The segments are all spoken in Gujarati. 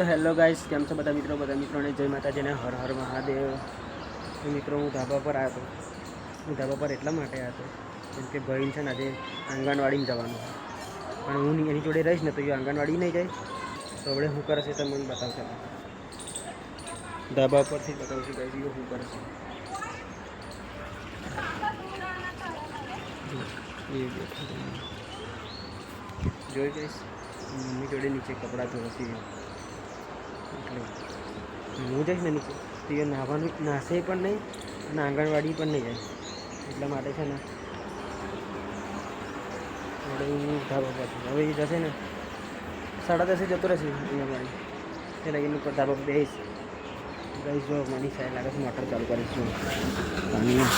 તો હેલો ગાઈસ, કેમ છો બધા મિત્રોને જય માતાજીને હર હર મહાદેવ. તો મિત્રો, હું ધાબા પર આવ્યો હતો. હું ધાબા પર એટલા માટે આવ્યો હતો કેમ કે ભાઈ છે ને આજે આંગણવાડીમાં જવાનું છે, પણ હું એની જોડે રહીશ ને તો એ આંગણવાડી નહીં જાય. તો હવે શું કરે છે તો મને બતાવશે. ધાબા પરથી બતાવશું ગાઈસ એ શું કરે છે. જોઈ ગઈશ મમ્મી જોડે નીચે કપડાં ધોવાથી એટલે હું જઈશ ને નીચે તો એ નાહવાનું નાશે પણ નહીં અને આંગણવાડી પણ નહીં જાય. એટલા માટે છે ને હવે હું ધાબા પર છું. હવે એ જશે ને 10:30 જતો રહેશે આંગણવાડી. એ લગીને ઉપર ધાબા પર બેસીશ. ગઈશ જો મની સાહેબ લાગે છે મોટર ચાલુ કરીશું પાણી.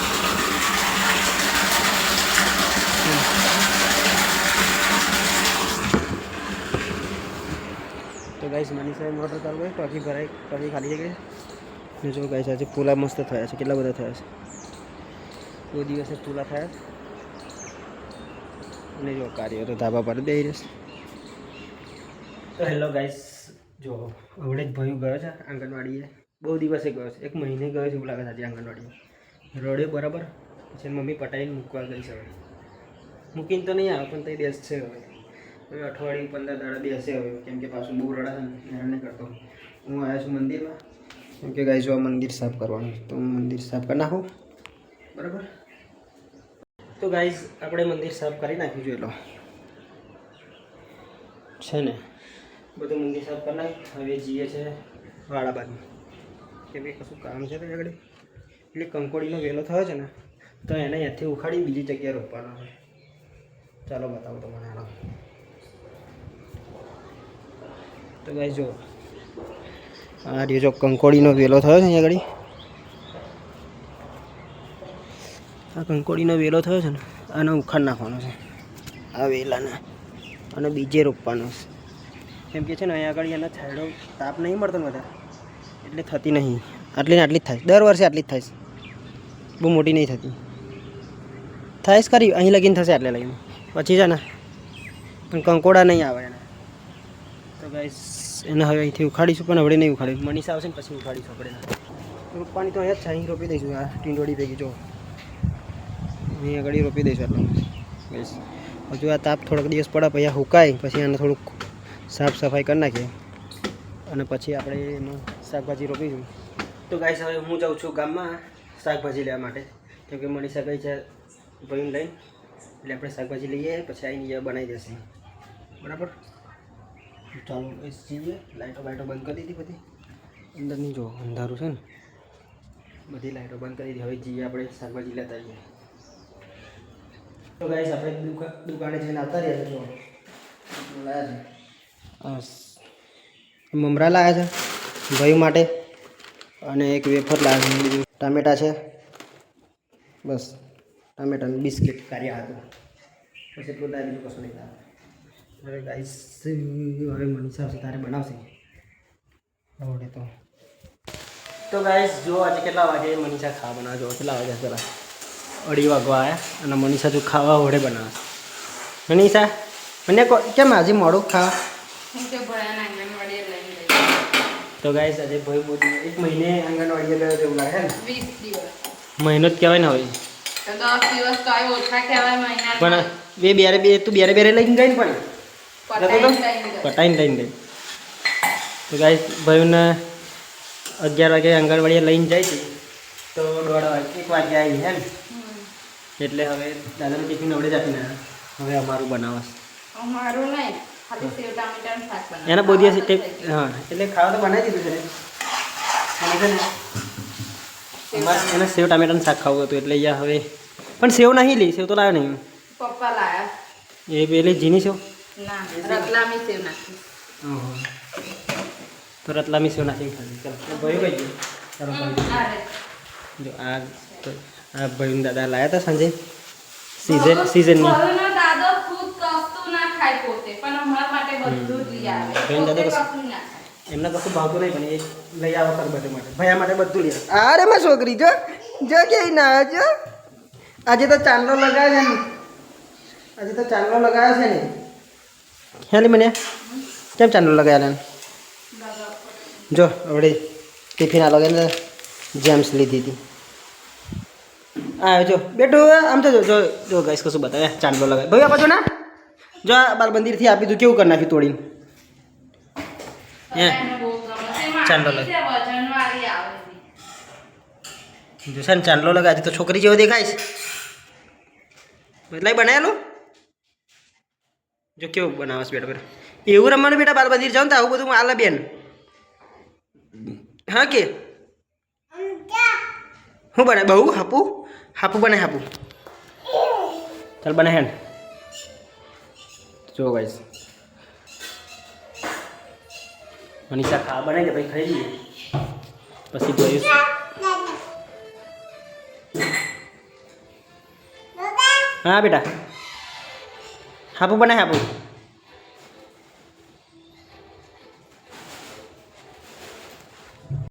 તો ગાઈસ મનીષાએ મોટર ચાલુ કરી, ટાંકી ભરાઈ, ટાંકી ખાલી થઈ ગઈ. ને જો ગાઈસ આજે પુલા મસ્ત થયા છે. કેટલા બધા થયા છે. કોઈ દિવસે પુલા થયા. અને જો કાર્ય તો ધાબા પર દઈ રહેશે. તો હેલો ગાઈસ, જો હવડે જ ભયું ગયો છે આંગણવાડીએ. બહુ દિવસે ગયો છે, 1 મહિને ગયો છે એવું લાગે છે આજે આંગણવાડીએ. રડે બરાબર. પછી મમ્મી પટાઈને મૂકવા ગઈ છે. હવે મૂકીને તો નહીં આવે પણ તે બેસશે હવે અઠવાડિયું 15 દાડા બેસે હવે, કેમ કે પાછું બહુ રડા છે ને હેરાન નહીં કરતો. હું આવ્યો છું મંદિરમાં કેમ કે ગાઈસ આ મંદિર સાફ કરવાનું તો હું મંદિર સાફ કરી નાખું બરાબર. તો ગાઈસ આપણે મંદિર સાફ કરી નાખ્યું છે. એટલો છે ને બધું મંદિર સાફ કરી નાખ્યું. હવે જઈએ છે વાળા બાજુ કેમ કે કશું કામ છે તો આગળ. એટલે કંકોડીનો વેલો થયો છે ને તો એને અહીંયાથી ઉખાડી બીજી જગ્યાએ રોપવાનો છે. ચાલો બતાવો તમને આનો. તો ગાઈસ જો આ રહ્યો જો કંકોડીનો વેલો થયો છે અહીંયા આગળ. આ કંકોડીનો વેલો થયો છે ને આને ઉખાડ નાખવાનો છે આ વેલાને, અને બીજે રોપવાનો છે. કેમ કે છે ને અહીંયા આગળ એના છાંયડો તાપ નહીં મળતો ને બધા એટલે થતી નહીં. આટલી ને આટલી જ થાય, દર વર્ષે આટલી જ થાય છે. બહુ મોટી નહીં થતી. થાય જ ખરી, અહીં લગીને થશે આટલે લગીને, પછી છે ને પણ કંકોડા નહીં આવે એને. તો ગાઈસ એને હવે અહીંથી ઉખાડીશું, પણ હવે નહીં ઉખાડીશું. મનીષા આવશે ને પછી ઉખાડીશું આપણે. રોપવાની તો અહીંયા જ છે, અહીં રોપી દઈશું. આ ટીંડોળી ભેગી જો અહીં આગળ રોપી દઈશું આટલું. ગાઈસ હજુ આ તાપ થોડોક દિવસ પડે પછી આ સુકાય, પછી આને થોડુંક સાફ સફાઈ કરી નાખીએ અને પછી આપણે એમાં શાકભાજી રોપીશું. તો ગાઈસ હવે હું જાઉં છું ગામમાં શાકભાજી લેવા માટે, કેમ કે મનીષા ગઈ છે ભાઈને લઈને. એટલે આપણે શાકભાજી લઈએ પછી આવીને બનાવી દેશે બરાબર. ચાલો જઈએ. લાઈટો બાઈટો બંધ કરી દીધી બધી અંદરની. જો અંધારું છે ને, બધી લાઈટો બંધ કરી દીધી. હવે જઈએ આપણે શાકભાજી લેતા જઈએ. તો ગાઈસ આપણે દુકાને જઈને આવતા રહ્યા છે. જો લાયા છે મમરા લાવ્યા છે ભાઈ માટે, અને એક વેફર લાવ્યા છે. બીજું ટામેટા છે, બસ ટામેટાનું બિસ્કિટ કાર્યા હતું. બસ એટલું લાવ્યા, બીજું કશું નહીં લાવ્યા. હવે ગાઈસ હવે મનીષા આવશે તારે બનાવશે હવે તો ગાઈસ જો આજે કેટલા વાગે મનીષા ખાવા બનાવે. જો કેટલા વાગે પેલા 2:30 વાગવા આવ્યા અને મનીષા જો ખાવા હોડે બનાવે. મનીષા મને કેમ આજે મોડું ખાવા? તો ગાઈસ આજે ભાઈ બહુ 1 મહિને આંગણવાડીએ ગયો એવું લાગે ને. 20 દિવસ મહિનો જ કહેવાય ને હવે. તો 10 દિવસ તો આવ્યો ઓછા કહેવાય મહિના. પણ તું બેરે લઈને ગઈ ને પણ પટાઈને લઈને ગઈ. તો ગાઈસ ભાઈને 11 વાગે આંગણવાડીએ લઈને જાય છે તો 1 વાગે આવી હે ને. એટલે હવે દાદાનું ટિફિન આવડે જ આપીને હવે અમારું બનાવશે. અમારું નહીં, ખાલી સેવ ટામેટાનું શાક બનાવ. એના બહુ દિવસ હા એટલે ખાવા તો બનાવી દીધું છે ને. એને સેવ ટામેટાનું શાક ખાવું હતું એટલે અહીંયા હવે પણ સેવ નહીં લી. સેવ તો લાવ્યો નહીં, પપ્પા લાવ્યા. એ પેલી જીની સેવ ના, રતલામી સેવ નાખી. તો રતલામી સેવ નાખી ખાલી. ચાલો ભાઈ ભાઈ ચાલો જો આ ભાઈ દાદા લાવ્યા હતા સાંજે સિઝનની. દાદો ખુદ કશું ના ખાય પોતે, પણ અમારા માટે બધું જ લઈ આવે. દાદા કશું ના ખાય, એમને કશું ભાવતું નહીં પણ એ લઈ આવે કર બધે માટે. ભૈયા માટે બધું લઈ આવે. અરે માં છોકરી જો જો કે ના જો આજે તો ચાંદલો લગાવ્યો છે ને. આજે તો ચાંદલો લગાવ્યો છે ને. હેલી મને કેમ ચાંદલો લગાવ્યા? જો હવે ટિફિન આ લોકોને જેમ્સ લીધી હતી. હા જો બેટું આમ તો જો જો ગાઈસ કશું બતાવે ચાંદલો લગાવે ભાઈ આપો છો ને જો આ બાલબંદીરથી આપી દઉં કેવું કરી નાખ્યું તોડીને હે ચાંદલો લગાવે જો છે ને ચાંદલો લગાવે તો છોકરી જેવો દેખાય છે મતલબ બનાવેલું જો કેવું બનાવસ બેટા બેટા એવું રમવાનું બેટા બાલબંદીર જાવ ને તો આવું બધું આલે બેન હા કે શું બને બહુ હાપું હાપું બને હાપું ચાલ બને હેન જો ગાઈસ મનીષા ખા બને કે ભાઈ ખાઈ લઈએ પછી જોઈશ હા બેટા હાપું બને હાપું